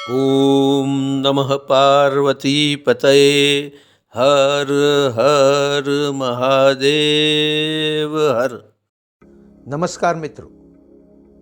ॐ नमः पार्वतीपतये हर हर महादेव हर। नमस्कार मित्रों,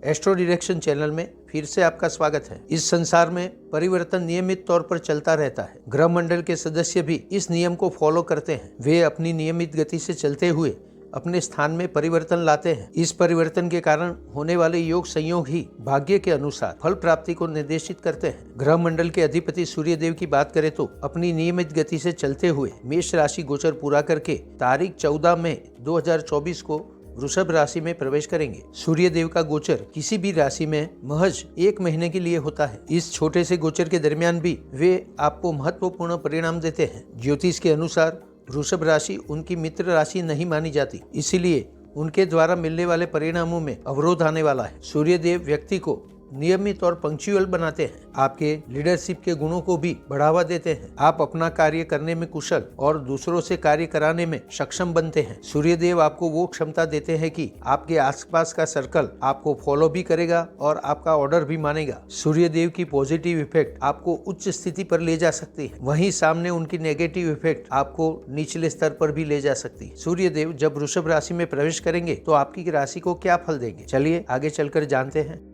एस्ट्रो डिरेक्शन चैनल में फिर से आपका स्वागत है। इस संसार में परिवर्तन नियमित तौर पर चलता रहता है। ग्रह मंडल के सदस्य भी इस नियम को फॉलो करते हैं। वे अपनी नियमित गति से चलते हुए अपने स्थान में परिवर्तन लाते हैं। इस परिवर्तन के कारण होने वाले योग संयोग ही भाग्य के अनुसार फल प्राप्ति को निर्देशित करते हैं। ग्रह मंडल के अधिपति सूर्य देव की बात करें तो अपनी नियमित गति से चलते हुए मेष राशि गोचर पूरा करके तारीख 14 मई 2024 को वृषभ राशि में प्रवेश करेंगे। सूर्य देव का गोचर किसी भी राशि में महज 1 महीने के लिए होता है। इस छोटे से गोचर के दरमियान भी वे आपको महत्वपूर्ण परिणाम देते हैं। ज्योतिष के अनुसार वृषभ राशि उनकी मित्र राशि नहीं मानी जाती, इसीलिए उनके द्वारा मिलने वाले परिणामों में अवरोध आने वाला है। सूर्य देव व्यक्ति को नियमित और पंक्चुअल बनाते हैं। आपके लीडरशिप के गुणों को भी बढ़ावा देते हैं। आप अपना कार्य करने में कुशल और दूसरों से कार्य कराने में सक्षम बनते हैं। सूर्य देव आपको वो क्षमता देते हैं कि आपके आसपास का सर्कल आपको फॉलो भी करेगा और आपका ऑर्डर भी मानेगा। सूर्य देव की पॉजिटिव इफेक्ट आपको उच्च स्थिति पर ले जा सकती है, वहीं सामने उनकी नेगेटिव इफेक्ट आपको निचले स्तर पर भी ले जा सकती है। सूर्य देव जब वृषभ राशि में प्रवेश करेंगे तो आपकी राशि को क्या फल देंगे, चलिए आगे चलकर जानते हैं।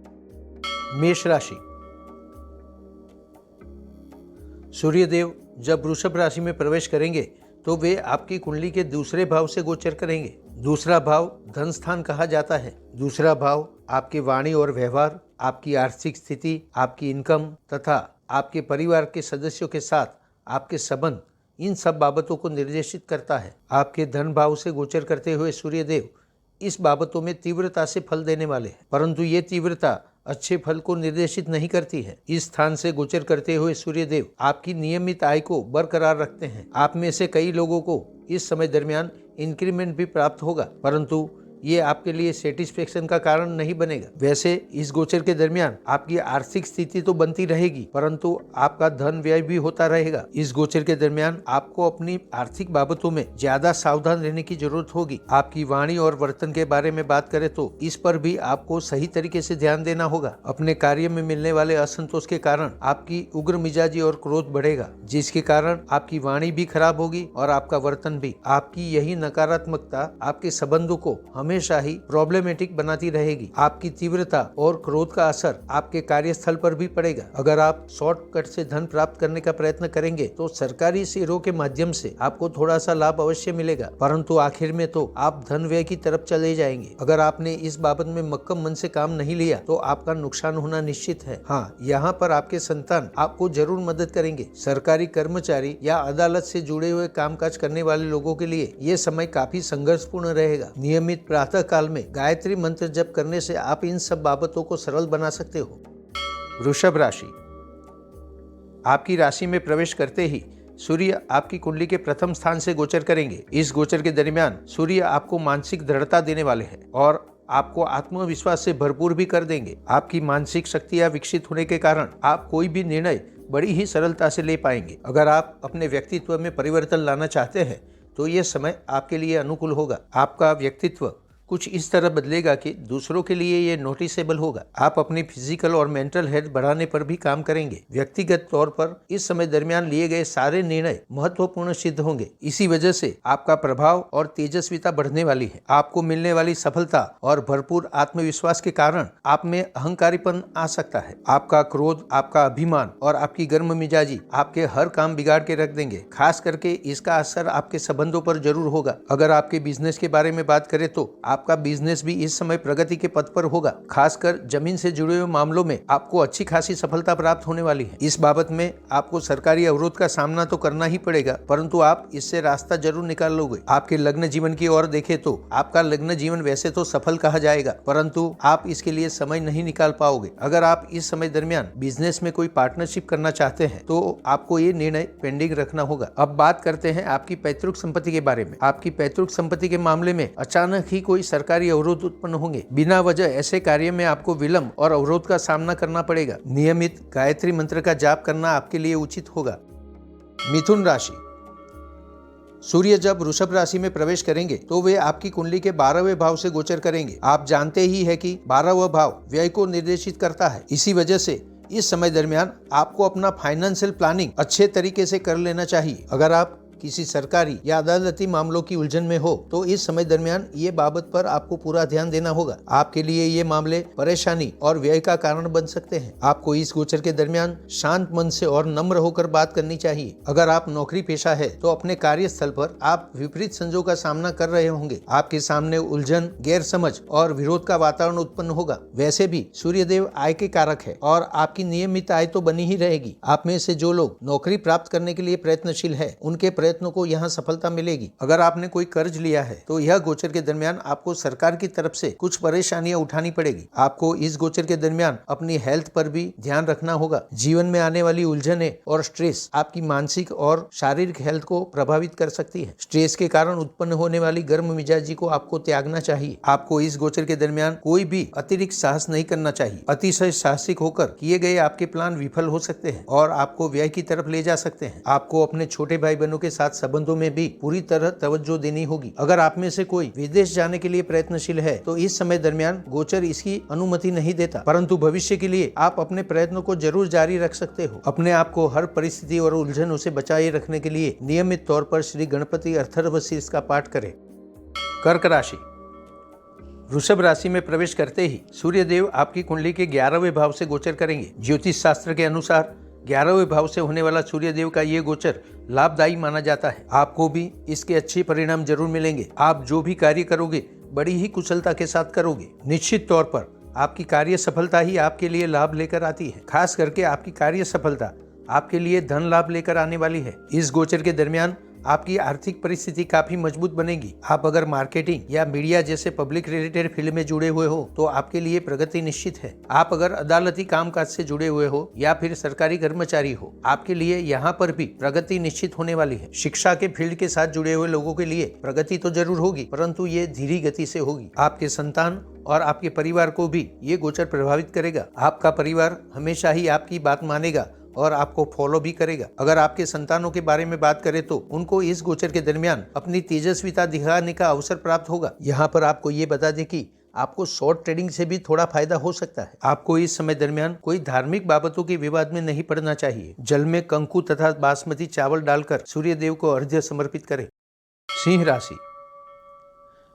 मेष राशि। सूर्य देव जब वृषभ राशि में प्रवेश करेंगे तो वे आपकी कुंडली के दूसरे भाव से गोचर करेंगे। दूसरा भाव धन स्थान कहा जाता है। दूसरा भाव आपकी वाणी और व्यवहार, आपकी आर्थिक स्थिति, आपकी इनकम तथा आपके परिवार के सदस्यों के साथ आपके संबंध, इन सब बाबतों को निर्देशित करता है। आपके धन भाव से गोचर करते हुए सूर्य देव इस बाबतों में तीव्रता से फल देने वाले हैं, परंतु ये तीव्रता अच्छे फल को निर्देशित नहीं करती है। इस स्थान से गोचर करते हुए सूर्य देव आपकी नियमित आय को बरकरार रखते हैं। आप में से कई लोगों को इस समय दरमियान इंक्रीमेंट भी प्राप्त होगा, परंतु ये आपके लिए सेटिस्फेक्शन का कारण नहीं बनेगा। वैसे इस गोचर के दरमियान आपकी आर्थिक स्थिति तो बनती रहेगी, परंतु आपका धन व्यय भी होता रहेगा। इस गोचर के दरमियान आपको अपनी आर्थिक बाबतों में ज्यादा सावधान रहने की जरूरत होगी। आपकी वाणी और वर्तन के बारे में बात करें तो इस पर भी आपको सही तरीके से ध्यान देना होगा। अपने कार्य में मिलने वाले असंतोष के कारण आपकी उग्र मिजाजी और क्रोध बढ़ेगा, जिसके कारण आपकी वाणी भी खराब होगी और आपका वर्तन भी। आपकी यही नकारात्मकता आपके संबंधों को हमेशा ही प्रॉब्लमेटिक बनाती रहेगी। आपकी तीव्रता और क्रोध का असर आपके कार्यस्थल पर भी पड़ेगा। अगर आप शॉर्टकट से धन प्राप्त करने का प्रयत्न करेंगे तो सरकारी शेयरों के माध्यम से आपको थोड़ा सा लाभ अवश्य मिलेगा, परंतु आखिर में तो आप धन व्यय की तरफ चले जाएंगे। अगर आपने इस बाबत में मक्कम मन से काम नहीं लिया तो आपका नुकसान होना निश्चित है। हाँ, यहाँ पर आपके संतान आपको जरूर मदद करेंगे। सरकारी कर्मचारी या अदालत से जुड़े हुए कामकाज करने वाले लोगों के लिए ये समय काफी संघर्षपूर्ण रहेगा। नियमित प्रातः काल में गायत्री मंत्र जप करने से आप इन सब बाबतों को सरल बना सकते हो। वृषभ राशि। आपकी राशि में प्रवेश करते ही सूर्य आपकी कुंडली के प्रथम स्थान से गोचर करेंगे। इस गोचर के दरमियान सूर्य आपको मानसिक दृढ़ता देने वाले हैं और आपको आत्मविश्वास से भरपूर भी कर देंगे। आपकी मानसिक शक्तियां विकसित होने के कारण आप कोई भी निर्णय बड़ी ही सरलता से ले पाएंगे। अगर आप अपने व्यक्तित्व में परिवर्तन लाना चाहते हैं तो ये समय आपके लिए अनुकूल होगा। आपका व्यक्तित्व कुछ इस तरह बदलेगा कि दूसरों के लिए ये नोटिसेबल होगा। आप अपनी फिजिकल और मेंटल हेल्थ बढ़ाने पर भी काम करेंगे। व्यक्तिगत तौर पर इस समय दरमियान लिए गए सारे निर्णय महत्वपूर्ण सिद्ध होंगे। इसी वजह से आपका प्रभाव और तेजस्विता बढ़ने वाली है। आपको मिलने वाली सफलता और भरपूर आत्मविश्वास के कारण आप में अहंकारीपन आ सकता है। आपका क्रोध, आपका अभिमान और आपकी गर्म मिजाजी आपके हर काम बिगाड़ के रख देंगे। खास करके इसका असर आपके संबंधों पर जरूर होगा। अगर आपके बिजनेस के बारे में बात करें तो आपका बिजनेस भी इस समय प्रगति के पथ पर होगा। खासकर जमीन से जुड़े हुए मामलों में आपको अच्छी खासी सफलता प्राप्त होने वाली है। इस बाबत में आपको सरकारी अवरोध का सामना तो करना ही पड़ेगा, परंतु आप इससे रास्ता जरूर निकाल लोगे। आपके लग्न जीवन की ओर देखें तो आपका लग्न जीवन वैसे तो सफल कहा जाएगा, परंतु आप इसके लिए समय नहीं निकाल पाओगे। अगर आप इस समय दरमियान बिजनेस में कोई पार्टनरशिप करना चाहते हैं तो आपको ये निर्णय पेंडिंग रखना होगा। अब बात करते हैं आपकी पैतृक संपत्ति के बारे में। आपकी पैतृक संपत्ति के मामले में अचानक ही कोई सरकारी अवरोध उत्पन्न होंगे। बिना वजह ऐसे कार्य में आपको विलंब और अवरोध का सामना करना पड़ेगा। नियमित गायत्री मंत्र का जाप करना आपके लिए उचित होगा। मिथुन राशि। सूर्य जब वृषभ राशि में प्रवेश करेंगे तो वे आपकी कुंडली के 12वें भाव से गोचर करेंगे। आप जानते ही है कि 12वां भाव व्यय को निर्देशित करता है। इसी वजह से इस समय दरमियान आपको अपना फाइनेंशियल प्लानिंग अच्छे तरीके से कर लेना चाहिए। अगर आप किसी सरकारी या अदालती मामलों की उलझन में हो तो इस समय दरमियान ये बाबत पर आपको पूरा ध्यान देना होगा। आपके लिए ये मामले परेशानी और व्यय का कारण बन सकते हैं। आपको इस गोचर के दरमियान शांत मन से और नम्र होकर बात करनी चाहिए। अगर आप नौकरी पेशा है तो अपने कार्यस्थल पर आप विपरीत संजोग का सामना कर रहे होंगे। आपके सामने उलझन, गैर समझ और विरोध का वातावरण उत्पन्न होगा। वैसे भी सूर्यदेव आय के कारक है और आपकी नियमित आय तो बनी ही रहेगी। आप में से जो लोग नौकरी प्राप्त करने के लिए प्रयत्नशील है उनके प्रयत्नों को यहाँ सफलता मिलेगी। अगर आपने कोई कर्ज लिया है तो यह गोचर के दरमियान आपको सरकार की तरफ से कुछ परेशानियां उठानी पड़ेगी। आपको इस गोचर के दरमियान अपनी हेल्थ पर भी ध्यान रखना होगा। जीवन में आने वाली उलझनें और स्ट्रेस आपकी मानसिक और शारीरिक हेल्थ को प्रभावित कर सकती है। स्ट्रेस के कारण उत्पन्न होने वाली गर्म मिजाजी को आपको त्यागना चाहिए। आपको इस गोचर के दरमियान कोई भी अतिरिक्त साहस नहीं करना चाहिए। अतिशय साहसिक होकर किए गए आपके प्लान विफल हो सकते हैं और आपको व्यय की तरफ ले जा सकते हैं। आपको अपने छोटे भाई बहनों के साथ संबंधों में भी पूरी तरह तवज्जो देनी होगी। अगर आप में से कोई विदेश जाने के लिए प्रयत्नशील है तो इस समय दरमियान गोचर इसकी अनुमति नहीं देता, परंतु भविष्य के लिए आप अपने प्रयत्नों को जरूर जारी रख सकते हो। अपने आप को हर परिस्थिति और उलझनों से बचाए रखने के लिए नियमित तौर पर श्री गणपति अथर्व शीर्ष का पाठ करें। कर्क राशि। वृषभ राशि में प्रवेश करते ही सूर्यदेव आपकी कुंडली के 11वें भाव से गोचर करेंगे। ज्योतिष शास्त्र के अनुसार 11वें भाव से होने वाला सूर्यदेव का ये गोचर लाभदायी माना जाता है। आपको भी इसके अच्छे परिणाम जरूर मिलेंगे। आप जो भी कार्य करोगे बड़ी ही कुशलता के साथ करोगे। निश्चित तौर पर आपकी कार्य सफलता ही आपके लिए लाभ लेकर आती है। खास करके आपकी कार्य सफलता आपके लिए धन लाभ लेकर आने वाली है। इस गोचर के दरमियान आपकी आर्थिक परिस्थिति काफी मजबूत बनेगी। आप अगर मार्केटिंग या मीडिया जैसे पब्लिक रिलेटेड फील्ड में जुड़े हुए हो तो आपके लिए प्रगति निश्चित है। आप अगर अदालती कामकाज से जुड़े हुए हो या फिर सरकारी कर्मचारी हो, आपके लिए यहाँ पर भी प्रगति निश्चित होने वाली है। शिक्षा के फील्ड के साथ जुड़े हुए लोगों के लिए प्रगति तो जरूर होगी, परंतु ये धीमी गति से होगी। आपके संतान और आपके परिवार को भी ये गोचर प्रभावित करेगा। आपका परिवार हमेशा ही आपकी बात मानेगा और आपको फॉलो भी करेगा। अगर आपके संतानों के बारे में बात करें तो उनको इस गोचर के दरमियान अपनी तेजस्विता दिखाने का अवसर प्राप्त होगा। यहाँ पर आपको ये बता दें कि आपको शॉर्ट ट्रेडिंग से भी थोड़ा फायदा हो सकता है। आपको इस समय दरमियान कोई धार्मिक बाबतों के विवाद में नहीं पड़ना चाहिए। जल में कंकु तथा बासमती चावल डालकर सूर्यदेव को अर्घ्य समर्पित करें। सिंह राशि।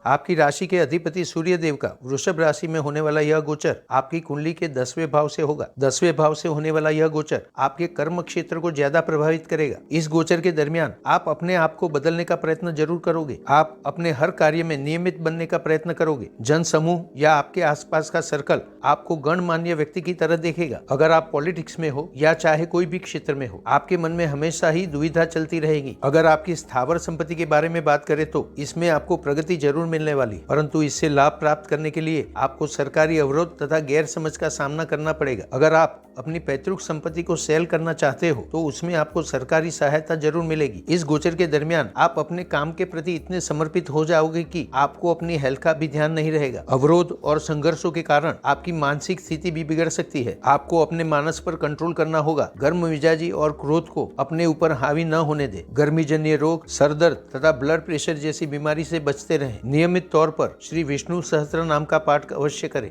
आपकी राशि के अधिपति सूर्यदेव का वृषभ राशि में होने वाला यह गोचर आपकी कुंडली के 10वें भाव से होगा। 10वें भाव से होने वाला यह गोचर आपके कर्म क्षेत्र को ज्यादा प्रभावित करेगा। इस गोचर के दरमियान आप अपने आप को बदलने का प्रयत्न जरूर करोगे। आप अपने हर कार्य में नियमित बनने का प्रयत्न करोगे। जन समूह या आपके आसपास का सर्कल आपको गणमान्य व्यक्ति की तरह देखेगा। अगर आप पॉलिटिक्स में हो या चाहे कोई भी क्षेत्र में हो, आपके मन में हमेशा ही दुविधा चलती रहेगी। अगर आपकी स्थावर संपत्ति के बारे में बात करें तो इसमें आपको प्रगति जरूर मिलने वाली, परंतु इससे लाभ प्राप्त करने के लिए आपको सरकारी अवरोध तथा गैर समझ का सामना करना पड़ेगा। अगर आप अपनी पैतृक संपत्ति को सेल करना चाहते हो तो उसमें आपको सरकारी सहायता जरूर मिलेगी। इस गोचर के दरमियान आप अपने काम के प्रति इतने समर्पित हो जाओगे कि आपको अपनी हेल्थ का भी ध्यान नहीं रहेगा। अवरोध और संघर्षों के कारण आपकी मानसिक स्थिति भी बिगड़ सकती है। आपको अपने मानस पर कंट्रोल करना होगा। गर्म मिजाजी और क्रोध को अपने ऊपर हावी न होने दे। गर्मी जन्य रोग, सरदर्द तथा ब्लड प्रेशर जैसी बीमारी से बचते रहें। नियमित तौर पर श्री विष्णु सहस्त्र नाम का पाठ अवश्य करें।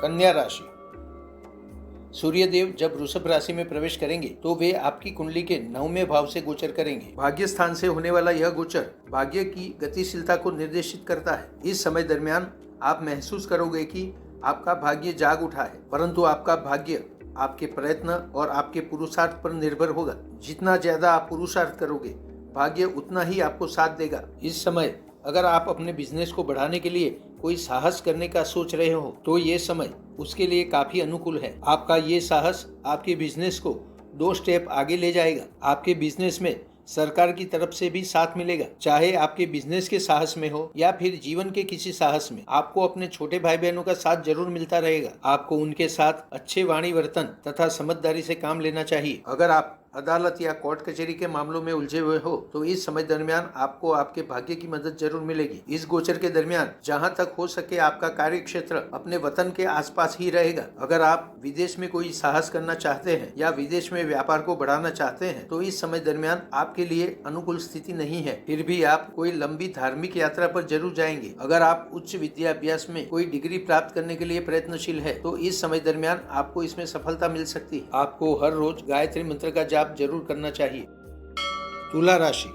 कन्या राशि। सूर्यदेव जब वृषभ राशि में प्रवेश करेंगे तो वे आपकी कुंडली के 9वें भाव से गोचर करेंगे। भाग्य स्थान से होने वाला यह गोचर भाग्य की गतिशीलता को निर्देशित करता है। इस समय दरमियान आप महसूस करोगे कि आपका भाग्य जाग उठा है, परंतु आपका भाग्य आपके प्रयत्न और आपके पुरुषार्थ पर निर्भर होगा। जितना ज्यादा आप पुरुषार्थ करोगे भाग्य उतना ही आपको साथ देगा। इस समय अगर आप अपने बिजनेस को बढ़ाने के लिए कोई साहस करने का सोच रहे हो तो ये समय उसके लिए काफी अनुकूल है। आपका ये साहस आपके बिजनेस को 2 स्टेप आगे ले जाएगा। आपके बिजनेस में सरकार की तरफ से भी साथ मिलेगा। चाहे आपके बिजनेस के साहस में हो या फिर जीवन के किसी साहस में, आपको अपने छोटे भाई बहनों का साथ जरूर मिलता रहेगा। आपको उनके साथ अच्छे वाणी वर्तन तथा समझदारी से काम लेना चाहिए। अगर आप अदालत या कोर्ट कचहरी के मामलों में उलझे हुए हो तो इस समय दरमियान आपको आपके भाग्य की मदद जरूर मिलेगी। इस गोचर के दरमियान जहां तक हो सके आपका कार्य क्षेत्र अपने वतन के आसपास ही रहेगा। अगर आप विदेश में कोई साहस करना चाहते हैं या विदेश में व्यापार को बढ़ाना चाहते हैं तो इस समय दरमियान आपके आपके लिए अनुकूल स्थिति नहीं है, फिर भी आप कोई लंबी धार्मिक यात्रा पर जरूर जाएंगे। अगर आप उच्च विद्याभ्यास में कोई डिग्री प्राप्त करने के लिए प्रयत्नशील है तो इस समय दरमियान आपको इसमें सफलता मिल सकती है। आपको हर रोज गायत्री मंत्र का जाप जरूर करना चाहिए। तुला राशि।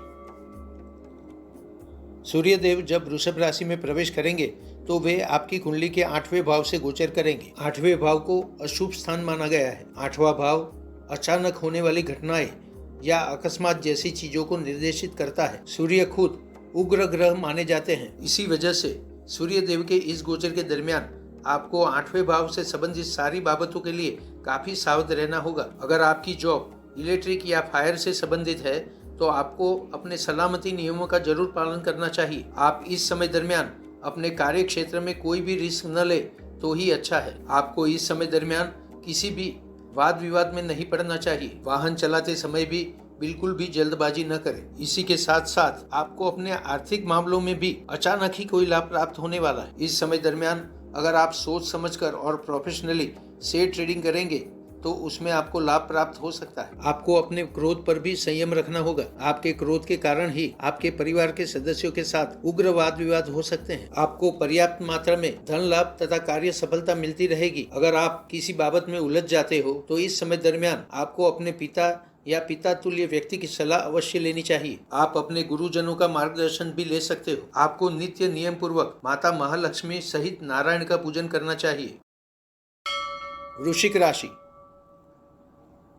सूर्यदेव जब वृषभ राशि में प्रवेश करेंगे तो वे आपकी कुंडली के 8वें भाव से गोचर करेंगे। 8वें भाव को अशुभ स्थान माना गया है। 8वां भाव अचानक होने वाली घटनाएं या अकस्मात जैसी चीजों को निर्देशित करता है। सूर्य खुद उग्र ग्रह माने जाते हैं। इसी वजह से सूर्य देव के इस गोचर के दरमियान आपको 8वें भाव से संबंधित सारी बाबतों के लिए काफी सावध रहना होगा। अगर आपकी जॉब इलेक्ट्रिक या फायर से संबंधित है तो आपको अपने सलामती नियमों का जरूर पालन करना चाहिए। आप इस समय दरमियान अपने कार्य क्षेत्र में कोई भी रिस्क न ले तो ही अच्छा है। आपको इस समय दरमियान किसी भी वाद विवाद में नहीं पड़ना चाहिए। वाहन चलाते समय भी बिल्कुल भी जल्दबाजी न करें। इसी के साथ साथ आपको अपने आर्थिक मामलों में भी अचानक ही कोई लाभ प्राप्त होने वाला है। इस समय दरमियान अगर आप सोच समझकर और प्रोफेशनली शेयर ट्रेडिंग करेंगे तो उसमें आपको लाभ प्राप्त हो सकता है। आपको अपने क्रोध पर भी संयम रखना होगा। आपके क्रोध के कारण ही आपके परिवार के सदस्यों के साथ उग्र वाद विवाद हो सकते हैं। आपको पर्याप्त मात्रा में धन लाभ तथा कार्य सफलता मिलती रहेगी। अगर आप किसी बाबत में उलझ जाते हो तो इस समय दरमियान आपको अपने पिता या पिता तुल्य व्यक्ति की सलाह अवश्य लेनी चाहिए। आप अपने गुरुजनों का मार्गदर्शन भी ले सकते हो। आपको नित्य नियम पूर्वक माता महालक्ष्मी सहित नारायण का पूजन करना चाहिए। वृश्चिक राशि।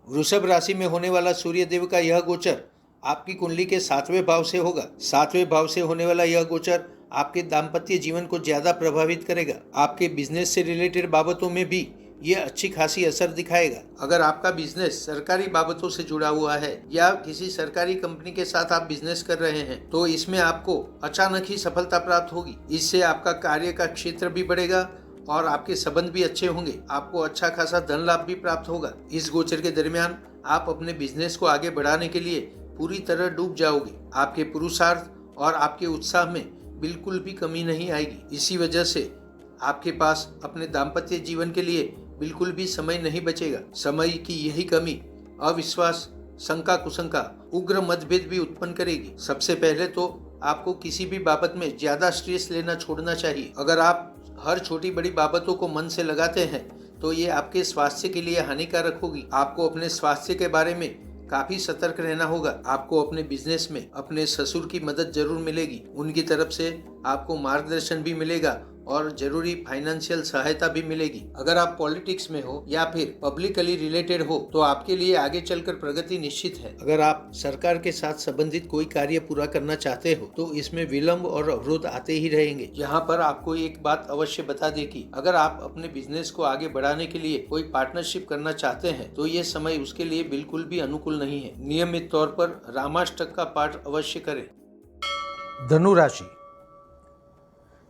वृषभ राशि में होने वाला सूर्य देव का यह गोचर आपकी कुंडली के 7वें भाव से होगा। 7वें भाव से होने वाला यह गोचर आपके दाम्पत्य जीवन को ज्यादा प्रभावित करेगा। आपके बिजनेस से रिलेटेड बाबतों में भी ये अच्छी खासी असर दिखाएगा। अगर आपका बिजनेस सरकारी बाबतों से जुड़ा हुआ है या किसी सरकारी कंपनी के साथ आप बिजनेस कर रहे हैं तो इसमें आपको अचानक ही सफलता प्राप्त होगी। इससे आपका कार्य का क्षेत्र भी बढ़ेगा और आपके संबंध भी अच्छे होंगे। आपको अच्छा खासा धन लाभ भी प्राप्त होगा। इस गोचर के दरमियान आप अपने बिजनेस को आगे बढ़ाने के लिए पूरी तरह डूब जाओगे। आपके पुरुषार्थ और आपके उत्साह में बिल्कुल भी कमी नहीं आएगी। इसी वजह से आपके पास अपने दाम्पत्य जीवन के लिए बिल्कुल भी समय नहीं बचेगा। समय की यही कमी अविश्वास, शंका कुशंका, उग्र मतभेद भी उत्पन्न करेगी। सबसे पहले तो आपको किसी भी बाबत में ज्यादा स्ट्रेस लेना छोड़ना चाहिए। अगर आप हर छोटी बड़ी बाबतों को मन से लगाते हैं तो ये आपके स्वास्थ्य के लिए हानिकारक होगी। आपको अपने स्वास्थ्य के बारे में काफी सतर्क रहना होगा। आपको अपने बिजनेस में अपने ससुर की मदद जरूर मिलेगी। उनकी तरफ से आपको मार्गदर्शन भी मिलेगा और जरूरी फाइनेंशियल सहायता भी मिलेगी। अगर आप पॉलिटिक्स में हो या फिर पब्लिकली रिलेटेड हो तो आपके लिए आगे चलकर प्रगति निश्चित है। अगर आप सरकार के साथ संबंधित कोई कार्य पूरा करना चाहते हो तो इसमें विलंब और अवरोध आते ही रहेंगे। यहाँ पर आपको एक बात अवश्य बता दें कि अगर आप अपने बिजनेस को आगे बढ़ाने के लिए कोई पार्टनरशिप करना चाहते हैं तो ये समय उसके लिए बिल्कुल भी अनुकूल नहीं है। नियमित तौर पर रामाष्टक का पाठ अवश्य करें। धनु राशि।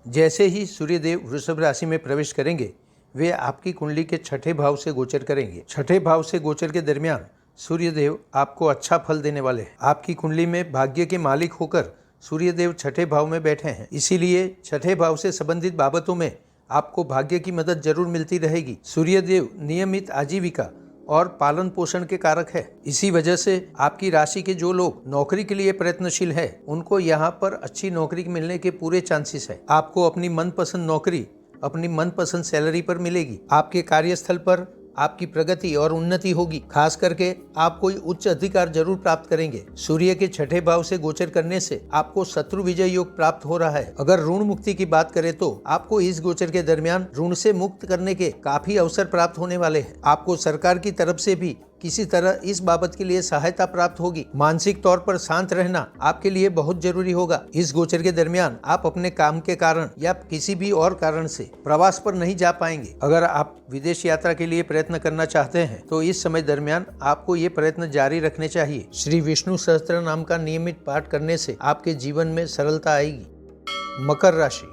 जैसे ही सूर्यदेव वृषभ राशि में प्रवेश करेंगे वे आपकी कुंडली के 6ठे भाव से गोचर करेंगे। 6ठे भाव से गोचर के दरमियान सूर्यदेव आपको अच्छा फल देने वाले हैं। आपकी कुंडली में भाग्य के मालिक होकर सूर्यदेव 6ठे भाव में बैठे हैं, इसीलिए 6ठे भाव से संबंधित बाबतों में आपको भाग्य की मदद जरूर मिलती रहेगी। सूर्यदेव नियमित आजीविका और पालन पोषण के कारक है। इसी वजह से आपकी राशि के जो लोग नौकरी के लिए प्रयत्नशील है उनको यहाँ पर अच्छी नौकरी मिलने के पूरे चांसेस है। आपको अपनी मनपसंद नौकरी अपनी मनपसंद सैलरी पर मिलेगी। आपके कार्यस्थल पर आपकी प्रगति और उन्नति होगी। खास करके आप कोई उच्च अधिकार जरूर प्राप्त करेंगे। सूर्य के 6ठे भाव से गोचर करने से आपको शत्रु विजय योग प्राप्त हो रहा है। अगर ऋण मुक्ति की बात करें तो आपको इस गोचर के दरमियान ऋण से मुक्त करने के काफी अवसर प्राप्त होने वाले हैं। आपको सरकार की तरफ से भी किसी तरह इस बाबत के लिए सहायता प्राप्त होगी। मानसिक तौर पर शांत रहना आपके लिए बहुत जरूरी होगा। इस गोचर के दरमियान आप अपने काम के कारण या किसी भी और कारण से प्रवास पर नहीं जा पाएंगे। अगर आप विदेश यात्रा के लिए प्रयत्न करना चाहते हैं तो इस समय दरमियान आपको ये प्रयत्न जारी रखने चाहिए। श्री विष्णु सहस्त्र नाम का नियमित पाठ करने से आपके जीवन में सरलता आएगी। मकर राशि।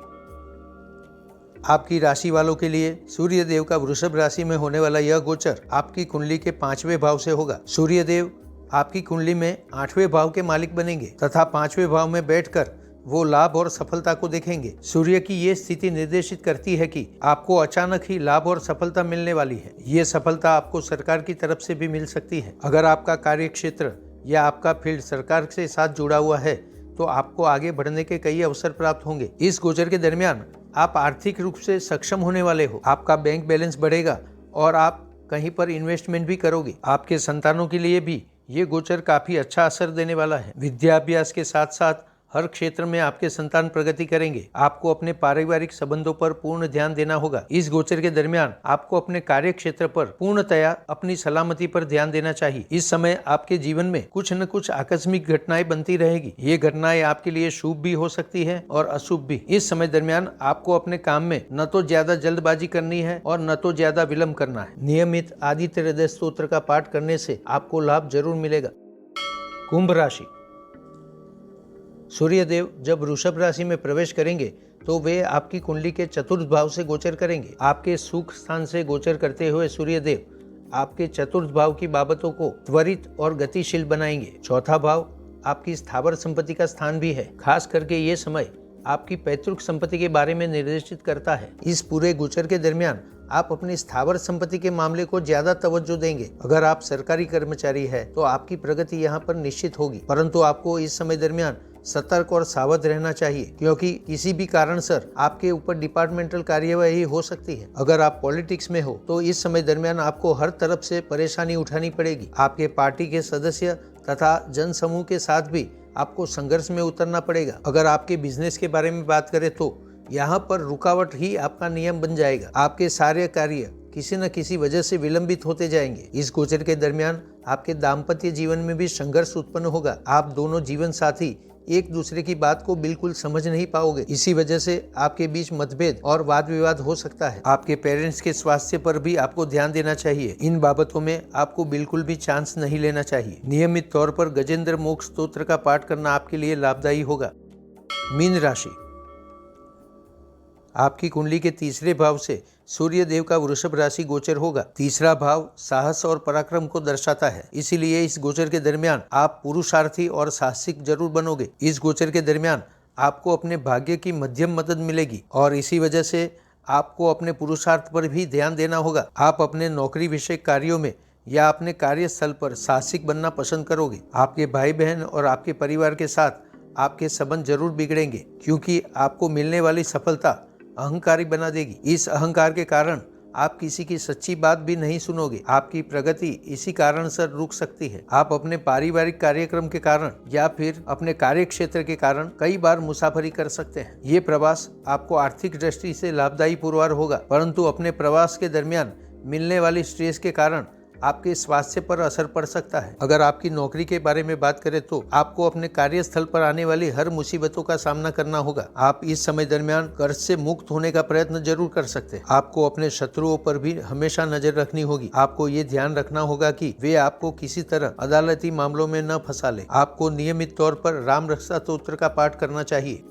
आपकी राशि वालों के लिए सूर्य देव का वृषभ राशि में होने वाला यह गोचर आपकी कुंडली के 5वें भाव से होगा। सूर्य देव आपकी कुंडली में 8वें भाव के मालिक बनेंगे तथा 5वें भाव में बैठकर वो लाभ और सफलता को देखेंगे। सूर्य की ये स्थिति निर्देशित करती है कि आपको अचानक ही लाभ और सफलता मिलने वाली है। ये सफलता आपको सरकार की तरफ से भी मिल सकती है। अगर आपका कार्य क्षेत्र या आपका फील्ड सरकार के साथ जुड़ा हुआ है तो आपको आगे बढ़ने के कई अवसर प्राप्त होंगे। इस गोचर के दरमियान आप आर्थिक रूप से सक्षम होने वाले हो। आपका बैंक बैलेंस बढ़ेगा और आप कहीं पर इन्वेस्टमेंट भी करोगे। आपके संतानों के लिए भी ये गोचर काफी अच्छा असर देने वाला है। विद्याभ्यास के साथ साथ हर क्षेत्र में आपके संतान प्रगति करेंगे। आपको अपने पारिवारिक संबंधों पर पूर्ण ध्यान देना होगा। इस गोचर के दरमियान आपको अपने कार्य क्षेत्र पर पूर्णतया अपनी सलामती पर ध्यान देना चाहिए। इस समय आपके जीवन में कुछ न कुछ आकस्मिक घटनाएं बनती रहेगी। ये घटनाएं आपके लिए शुभ भी हो सकती है और अशुभ भी। इस समय दरमियान आपको अपने काम में न तो ज्यादा जल्दबाजी करनी है और न तो ज्यादा विलंब करना है। नियमित आदित्य हृदय स्तोत्र का पाठ करने से आपको लाभ जरूर मिलेगा। कुंभ राशि। सूर्यदेव जब वृषभ राशि में प्रवेश करेंगे तो वे आपकी कुंडली के चतुर्थ भाव से गोचर करेंगे। आपके सुख स्थान से गोचर करते हुए सूर्यदेव आपके चतुर्थ भाव की बाबतों को त्वरित और गतिशील बनाएंगे। चौथा भाव आपकी स्थावर संपत्ति का स्थान भी है। खास करके ये समय आपकी पैतृक संपत्ति के बारे में निर्देशित करता है। इस पूरे गोचर के दरमियान आप अपनी स्थावर संपत्ति के मामले को ज्यादा तवज्जो देंगे। अगर आप सरकारी कर्मचारी है तो आपकी प्रगति यहाँ पर निश्चित होगी, परंतु आपको इस समय दरमियान सतर्क और सावध रहना चाहिए, क्योंकि किसी भी कारणसर आपके ऊपर डिपार्टमेंटल कार्यवाही हो सकती है। अगर आप पॉलिटिक्स में हो तो इस समय दरमियान आपको हर तरफ से परेशानी उठानी पड़ेगी। आपके पार्टी के सदस्य तथा जन समूह के साथ भी आपको संघर्ष में उतरना पड़ेगा। अगर आपके बिजनेस के बारे में बात करें तो यहाँ पर रुकावट ही आपका नियम बन जाएगा। आपके सारे कार्य किसी न किसी वजह से विलंबित होते जाएंगे। इस गोचर के दरमियान आपके दाम्पत्य जीवन में भी संघर्ष उत्पन्न होगा। आप दोनों जीवन साथी एक दूसरे की बात को बिल्कुल समझ नहीं पाओगे। इसी वजह से आपके बीच मतभेद और वाद विवाद हो सकता है। आपके पेरेंट्स के स्वास्थ्य पर भी आपको ध्यान देना चाहिए। इन बाबतों में आपको बिल्कुल भी चांस नहीं लेना चाहिए। नियमित तौर पर गजेंद्र मोक्ष स्तोत्र का पाठ करना आपके लिए लाभदायी होगा। मीन राशि। आपकी कुंडली के तीसरे भाव से सूर्य देव का वृषभ राशि गोचर होगा। तीसरा भाव साहस और पराक्रम को दर्शाता है, इसीलिए इस गोचर के दरमियान आप पुरुषार्थी और साहसिक जरूर बनोगे। इस गोचर के दरमियान आपको अपने भाग्य की मध्यम मदद मिलेगी और इसी वजह से आपको अपने पुरुषार्थ पर भी ध्यान देना होगा। आप अपने नौकरी विषय कार्यों में या अपने कार्यस्थल पर साहसिक बनना पसंद करोगे। आपके भाई बहन और आपके परिवार के साथ आपके संबंध जरूर बिगड़ेंगे, क्योंकि आपको मिलने वाली सफलता अहंकारी बना देगी। इस अहंकार के कारण आप किसी की सच्ची बात भी नहीं सुनोगे। आपकी प्रगति इसी कारण से रुक सकती है। आप अपने पारिवारिक कार्यक्रम के कारण या फिर अपने कार्य क्षेत्र के कारण कई बार मुसाफरी कर सकते हैं। ये प्रवास आपको आर्थिक दृष्टि से लाभदायी पुरवार होगा, परंतु अपने प्रवास के दरमियान मिलने वाली स्ट्रेस के कारण आपके स्वास्थ्य पर असर पड़ सकता है। अगर आपकी नौकरी के बारे में बात करें तो आपको अपने कार्यस्थल पर आने वाली हर मुसीबतों का सामना करना होगा। आप इस समय दरमियान कर्ज से मुक्त होने का प्रयत्न जरूर कर सकते हैं। आपको अपने शत्रुओं पर भी हमेशा नजर रखनी होगी। आपको ये ध्यान रखना होगा कि वे आपको किसी तरह अदालती मामलों में न फंसा ले। आपको नियमित तौर पर राम रक्षा स्तोत्र का पाठ करना चाहिए।